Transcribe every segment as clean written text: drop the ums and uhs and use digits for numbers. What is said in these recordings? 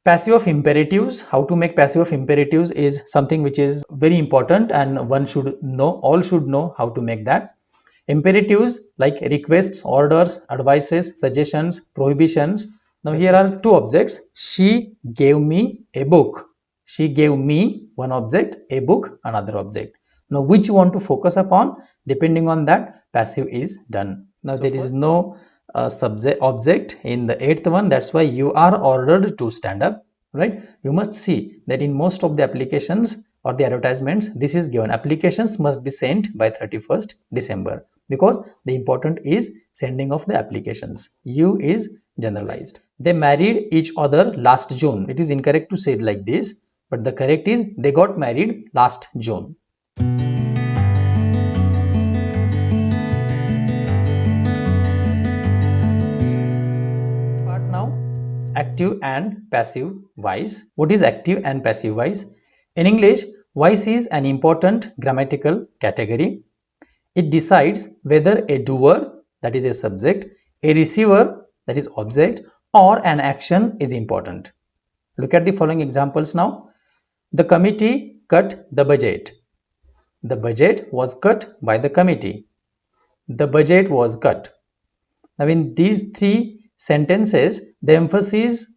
Passive of imperatives, how to make passive of imperatives is something which is very important and one should know, all should know how to make that. Imperatives like requests, orders, advices, suggestions, prohibitions. Now here are two objects. She gave me a book. She gave me one object, a book, another object. Now which you want to focus upon, depending on that, passive is done. Now there is no subject object in the eighth one, that's why you are ordered to stand up, right? You must see that in most of the applications or the advertisements, this is given: applications must be sent by 31st December, because the important is sending of the applications. You is generalized. They married each other last June. It is incorrect to say like this, but the correct is they got married last June. Active and passive voice. What is active and passive voice? In English, voice is an important grammatical category. It decides whether a doer, that is a subject, a receiver, that is object, or an action is important. Look at the following examples now. The committee cut the budget. The budget was cut by the committee. The budget was cut. Now in these three sentences, the emphasis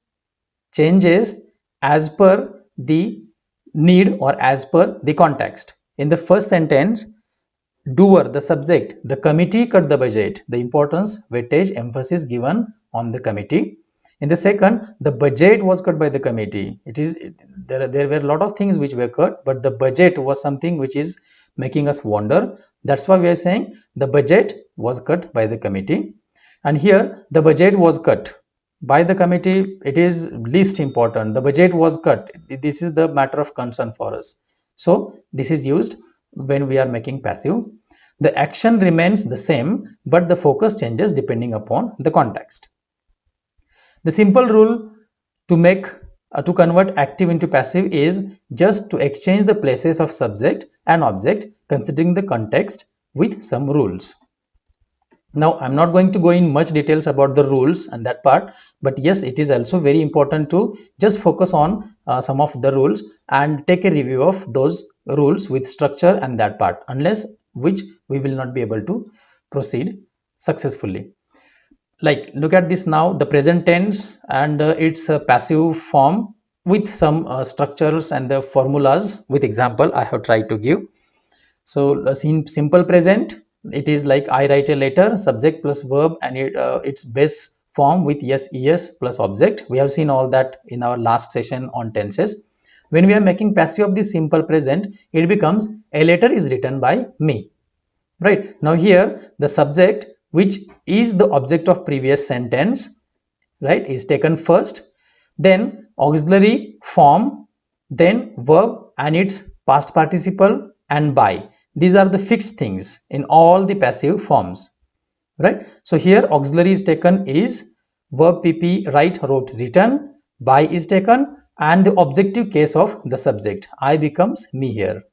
changes as per the need or as per the context. In the first sentence, doer, the subject, the committee cut the budget, the importance, weightage, emphasis given on the committee. In the second, the budget was cut by the committee. There were a lot of things which were cut, but the budget was something which is making us wonder. That's why we are saying the budget was cut by the committee. And here the budget was cut by the committee, it is least important. The budget was cut. This is the matter of concern for us. So this is used when we are making passive. The action remains the same, but the focus changes depending upon the context. The simple rule to convert active into passive is just to exchange the places of subject and object considering the context with some rules. Now I'm not going to go in much details about the rules and that part, but yes, it is also very important to just focus on some of the rules and take a review of those rules with structure and that part, unless which we will not be able to proceed successfully. Like look at this now, the present tense and its passive form with some structures and the formulas with example I have tried to give. So in simple present, it is like I write a letter, subject plus verb, and its base form with yes, es plus object. We have seen all that in our last session on tenses. When we are making passive of the simple present, it becomes a letter is written by me. Right now here the subject, which is the object of previous sentence, right, is taken first, then auxiliary form, then verb and its past participle and by. These are the fixed things in all the passive forms, right? So here auxiliary is taken is verb pp, write, wrote, written, by is taken, and the objective case of the subject, I becomes me here.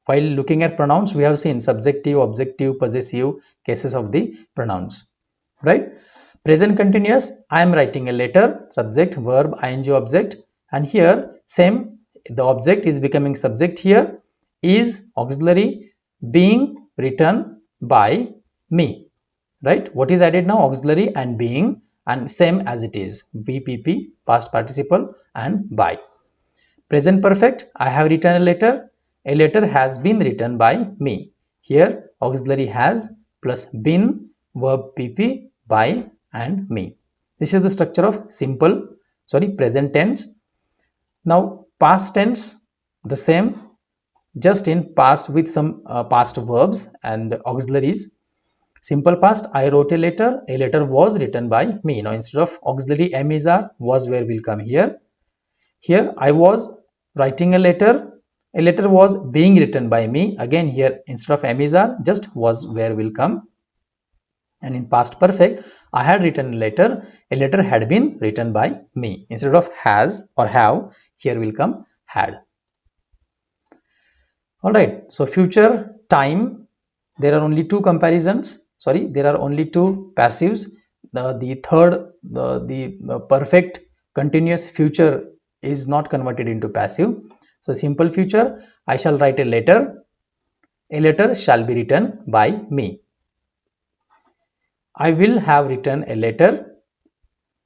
While looking at pronouns, we have seen subjective, objective, possessive cases of the pronouns, right? Present continuous, I am writing a letter, subject, verb, ing, object, and here same, the object is becoming subject here, is auxiliary, being written by me, right? What is added now? Auxiliary and being, and same as it is, bpp, past participle, and by. Present perfect, I have written a letter has been written by me. Here auxiliary has plus been, verb pp, by, and me. This is the structure of present tense. Now past tense, the same, just in past with some past verbs and auxiliaries. Simple past, I wrote a letter was written by me. Now instead of auxiliary am is are, was where will come here. Here I was writing a letter was being written by me. Again here instead of am is are, just was where will come. And in past perfect, I had written a letter had been written by me. Instead of has or have, here will come had. Alright, so future time, there are only two comparisons, there are only two passives. The third, the perfect continuous future is not converted into passive. So simple future, I shall write a letter. A letter shall be written by me. I will have written a letter.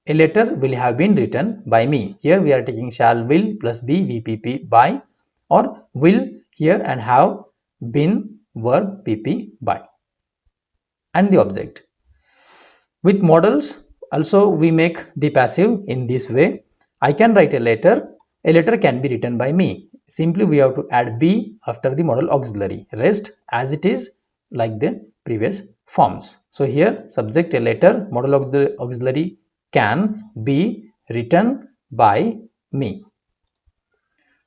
A letter will have been written by me. Here we are taking shall, will plus be, VPP by, or will here and have been verb PP by, and the object. With modals also we make the passive in this way. I can write a letter. A letter can be written by me. Simply we have to add be after the modal auxiliary. Rest as it is like the previous forms. So here subject a letter, modal auxiliary can be written by me.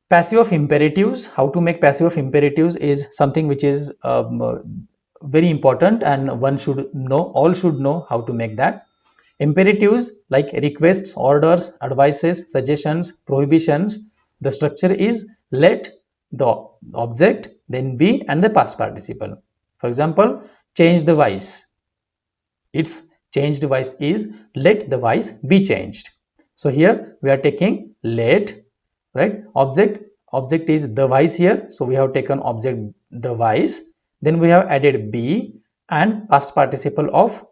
Passive of imperatives. How to make passive of imperatives is something which is very important, and one should know, all should know how to make that. Imperatives like requests, orders, advices, suggestions, prohibitions, the structure is let the object, then be, and the past participle. For example, change the vise. Its changed vise is let the vise be changed. So here we are taking let, right? Object is the vise here, so we have taken object the vise. Then we have added be and past participle of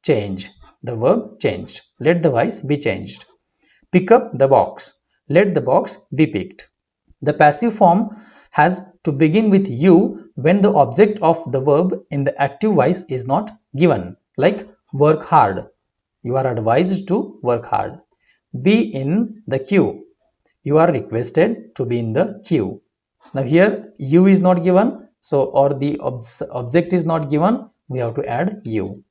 change, the verb changed. Let the vise be changed. Pick up the box. Let the box be picked. The passive form has to begin with you when the object of the verb in the active voice is not given, like work hard. You are advised to work hard. Be in the queue. You are requested to be in the queue. Now here you is not given, so or the object is not given, we have to add you.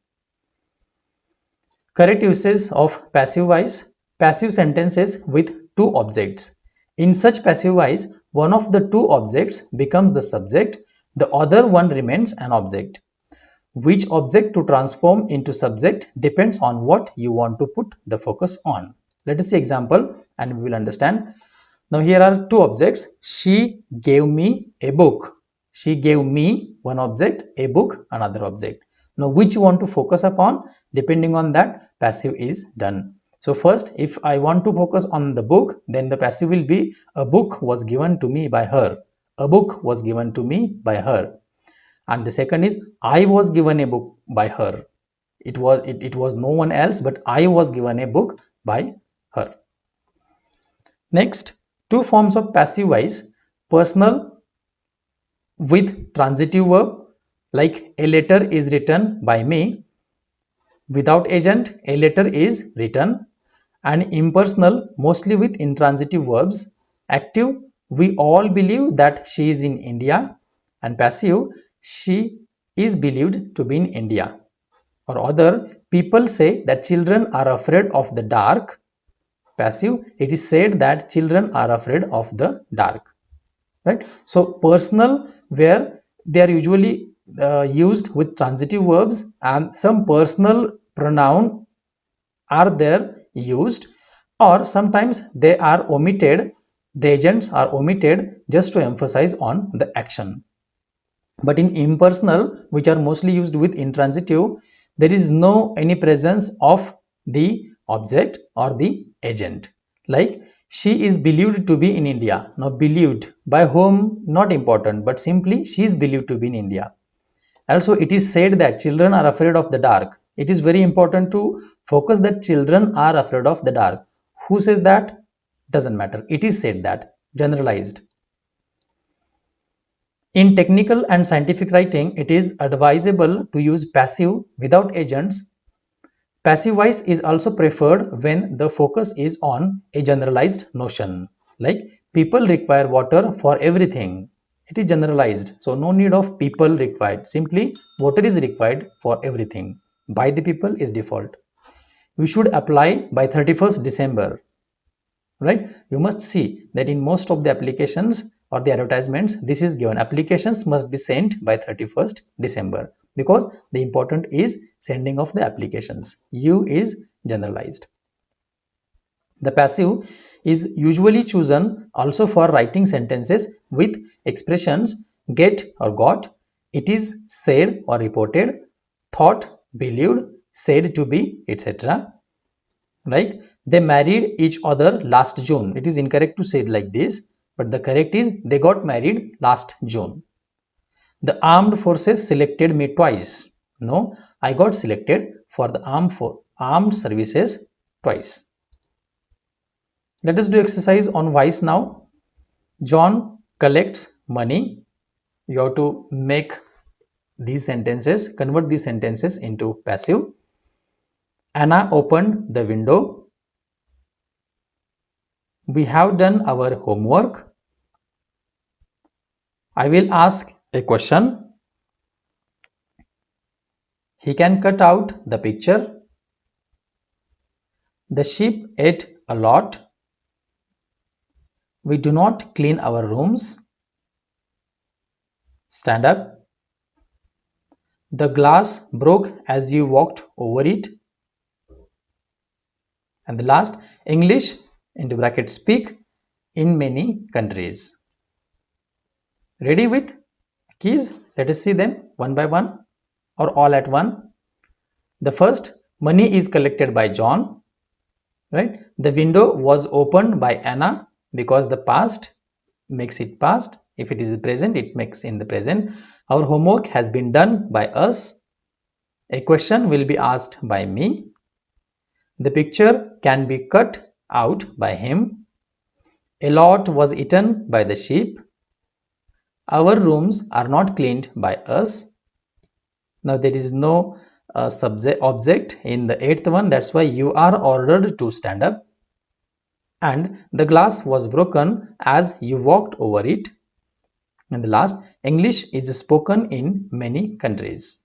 Correct usage of passive voice. Passive sentences with two objects. In such passive voice, one of the two objects becomes the subject, the other one remains an object. Which object to transform into subject depends on what you want to put the focus on. Let us see example and we will understand. Now here are two objects. She gave me a book. She gave me one object, a book another object. Now which you want to focus upon, depending on that passive is done. So first, if I want to focus on the book, then the passive will be a book was given to me by her. A book was given to me by her. And the second is I was given a book by her. It was no one else, but I was given a book by her. Next, two forms of passive voice. Personal with transitive verb, like a letter is written by me. Without agent, a letter is written. And impersonal, mostly with intransitive verbs. Active, we all believe that she is in India. And passive, she is believed to be in India. Or other, people say that children are afraid of the dark. Passive, it is said that children are afraid of the dark. Right? So personal, where they are usually used with transitive verbs, and some personal pronoun are there used, or sometimes they are omitted, the agents are omitted just to emphasize on the action. But in impersonal, which are mostly used with intransitive, there is no any presence of the object or the agent. Like she is believed to be in India. Now believed by whom, not important, but simply she is believed to be in India. Also, it is said that children are afraid of the dark. It is very important to focus that children are afraid of the dark. Who says that? Doesn't matter. It is said that, generalized. In technical and scientific writing, it is advisable to use passive without agents. Passive voice is also preferred when the focus is on a generalized notion, like people require water for everything. It is generalized, so no need of people required. Simply water is required for everything. By the people is default. We should apply by 31st December. Right? You must see that in most of the applications or the advertisements, this is given. Applications must be sent by 31st December, because the important is sending of the applications. You is generalized. The passive is usually chosen also for writing sentences with expressions get or got, it is said or reported, thought, believed, said to be, etc. Like they married each other last June. It is incorrect to say like this, but the correct is they got married last June. The armed forces selected me twice. No, I got selected for the armed services twice. Let us do exercise on whys now. John collects money. You have to make these sentences, convert these sentences into passive. Anna opened the window. We have done our homework. I will ask a question. He can cut out the picture. The sheep ate a lot. We do not clean our rooms. Stand up. The glass broke as you walked over it. And the last, English into bracket speak in many countries. Ready with keys? Let us see them one by one or all at one. The first, money is collected by John, right? The window was opened by Anna, because the past makes it past. If it is the present, it makes in the present. Our homework has been done by us. A question will be asked by me. The picture can be cut out by him. A lot was eaten by the sheep. Our rooms are not cleaned by us. Now there is no object in the eighth one, that's why you are ordered to stand up. And the glass was broken as you walked over it. And the last, English is spoken in many countries.